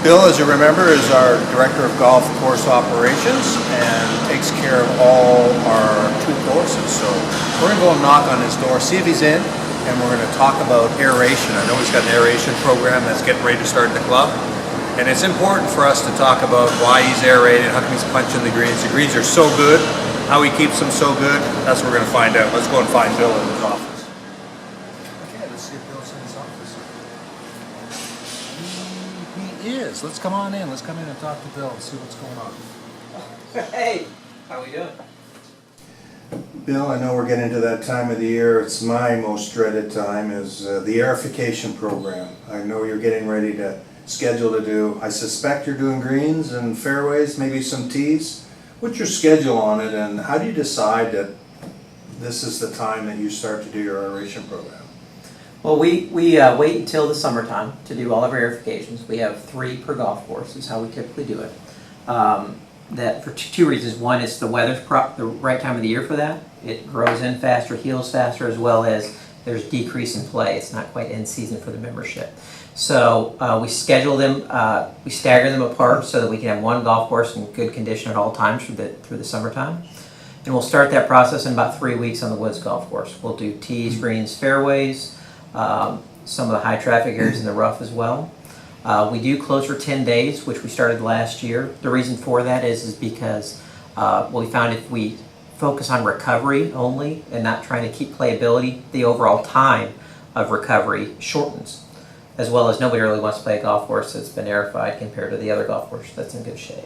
Bill, as you remember, is our Director of Golf Course Operations and takes care of all our 2 courses. So we're going to go and knock on his door, see if he's in, and we're going to talk about aeration. I know he's got an aeration program that's getting ready to start at the club. And it's important for us to talk about why he's aerating, how come he's punching the greens. The greens are so good, how he keeps them so good. That's what we're going to find out. Let's go and find Bill in his office. Okay, let's see if Bill's in his office. He is. Let's come on in. Let's come in and talk to Bill and see what's going on. Hey, how we doing? Bill, I know we're getting into that time of the year. It's my most dreaded time, is the aerification program. I know you're getting ready to schedule to do. I suspect you're doing greens and fairways, maybe some tees. What's your schedule on it, and how do you decide that this is the time that you start to do your aeration program? Well, we wait until the summertime to do all of our aerifications. We have 3 per golf course is how we typically do it. That for 2 reasons. One is the weather's the right time of the year for that. It grows in faster, heals faster, as well as there's decrease in play. It's not quite end season for the membership. So we schedule them, we stagger them apart so that we can have one golf course in good condition at all times through the summertime. And we'll start that process in about 3 weeks on the Woods golf course. We'll do tees, greens, fairways, some of the high traffic areas in the rough as well. We do close for 10 days, which we started last year. The reason for that is because we found if we focus on recovery only and not trying to keep playability, the overall time of recovery shortens. As well as nobody really wants to play a golf course that's been aerified compared to the other golf course that's in good shape.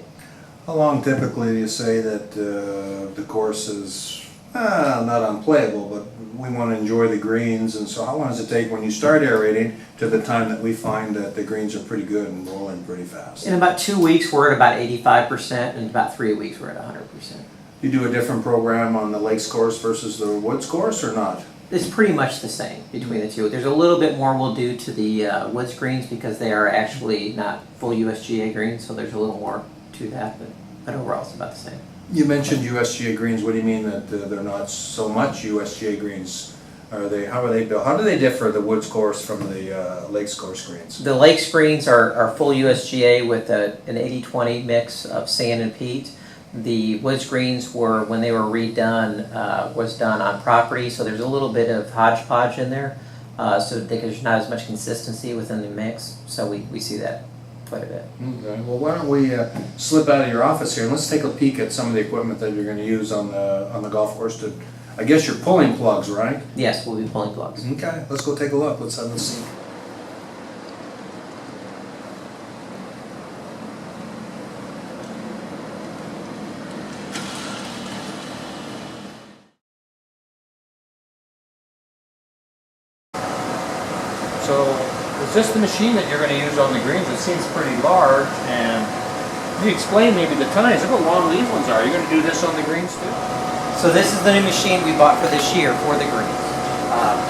How long typically do you say that the course is not unplayable, but we want to enjoy the greens, and so how long does it take when you start aerating to the time that we find that the greens are pretty good and rolling pretty fast? In about 2 weeks we're at about 85%, and in about 3 weeks we're at 100%. You do a different program on the Lakes course versus the Woods course, or not? It's pretty much the same between the 2. There's a little bit more we'll do to the Woods greens because they are actually not full USGA greens, so there's a little more to that, but overall it's about the same. You mentioned USGA greens. What do you mean that they're not so much USGA greens? How are they built? How do they differ, the Woods course from the Lakes course greens? The Lakes greens are full USGA with an 80-20 mix of sand and peat. The Woods greens were, when they were redone, was done on property, so there's a little bit of hodgepodge in there, so there's not as much consistency within the mix, so we see that quite a bit. Okay, well why don't we slip out of your office here and let's take a peek at some of the equipment that you're going to use on the golf course to, I guess you're pulling plugs, right? Yes, we'll be pulling plugs. Okay, let's go take a look. Let's have a see. So, is this the machine that you're going to use on the greens? It seems pretty large, and can you explain maybe the tines? Look how long these ones are. Are you going to do this on the greens too? So this is the new machine we bought for this year for the greens.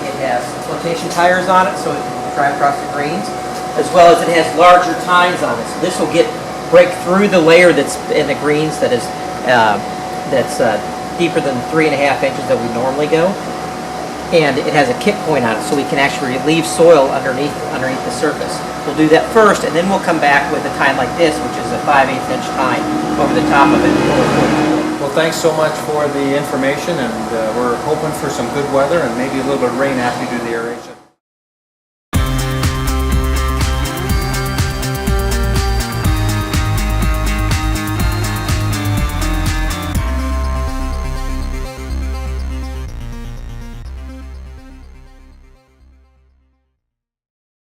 It has flotation tires on it, so it can drive across the greens, as well as it has larger tines on it. So this will break through the layer that's in the greens that is deeper than 3.5 inches that we normally go. And it has a kick point on it, so we can actually relieve soil underneath the surface. We'll do that first, and then we'll come back with a tine like this, which is a 5/8 inch tine over the top of it. Well, thanks so much for the information, and we're hoping for some good weather and maybe a little bit of rain after you do the aeration.